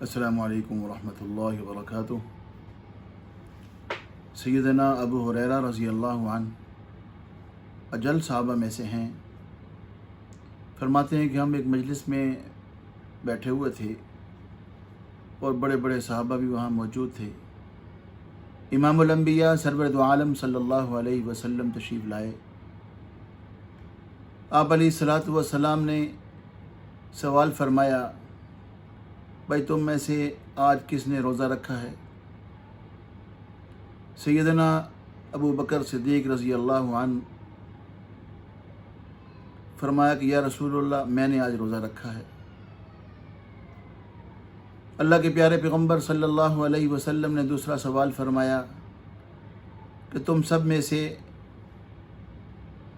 السلام علیکم ورحمۃ اللہ وبرکاتہ۔ سیدنا ابو ہریرہ رضی اللہ عنہ اجل صحابہ میں سے ہیں۔ فرماتے ہیں کہ ہم ایک مجلس میں بیٹھے ہوئے تھے اور بڑے بڑے صحابہ بھی وہاں موجود تھے۔ امام الانبیاء سرور دو عالم صلی اللہ علیہ وسلم تشریف لائے۔ آپ علیہ الصلاۃ والسلام نے سوال فرمایا، بھائی تم میں سے آج کس نے روزہ رکھا ہے؟ سیدنا ابو بکر صدیق رضی اللہ عنہ فرمایا کہ یا رسول اللہ میں نے آج روزہ رکھا ہے۔ اللہ کے پیارے پیغمبر صلی اللہ علیہ وسلم نے دوسرا سوال فرمایا کہ تم سب میں سے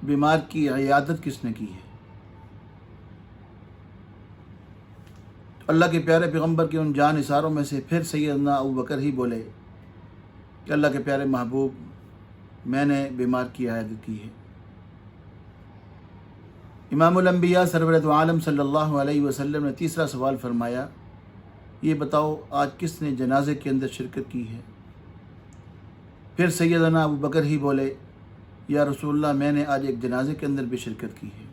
بیمار کی عیادت کس نے کی ہے؟ اللہ کے پیارے پیغمبر کے ان جان نثاروں میں سے پھر سیدنا ابو بکر ہی بولے کہ اللہ کے پیارے محبوب میں نے بیمار کی عیادت کی ہے۔ امام الانبیاء سرور دو عالم صلی اللہ علیہ وسلم نے تیسرا سوال فرمایا، یہ بتاؤ آج کس نے جنازے کے اندر شرکت کی ہے؟ پھر سیدنا ابو بکر ہی بولے، یا رسول اللہ میں نے آج ایک جنازے کے اندر بھی شرکت کی ہے۔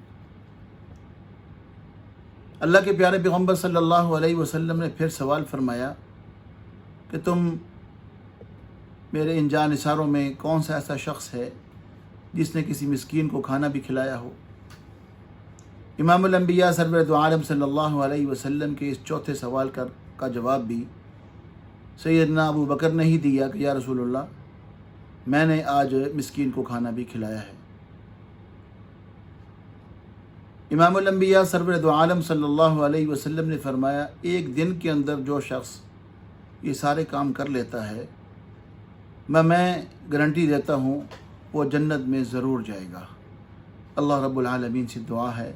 اللہ کے پیارے پیغمبر صلی اللہ علیہ وسلم نے پھر سوال فرمایا کہ تم میرے ان جان نثاروں میں کون سا ایسا شخص ہے جس نے کسی مسکین کو کھانا بھی کھلایا ہو؟ امام الانبیاء سرور دو عالم صلی اللہ علیہ وسلم کے اس چوتھے سوال کا جواب بھی سیدنا ابو بکر نے ہی دیا کہ یا رسول اللہ میں نے آج مسکین کو کھانا بھی کھلایا ہے۔ امام الانبیاء سرور دو عالم صلی اللہ علیہ وسلم نے فرمایا، ایک دن کے اندر جو شخص یہ سارے کام کر لیتا ہے میں گارنٹی دیتا ہوں وہ جنت میں ضرور جائے گا۔ اللہ رب العالمین سے دعا ہے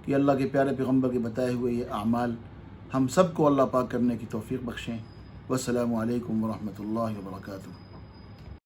کہ اللہ کے پیارے پیغمبر کے بتائے ہوئے یہ اعمال ہم سب کو اللہ پاک کرنے کی توفیق بخشیں۔ والسلام علیکم ورحمۃ اللہ وبرکاتہ۔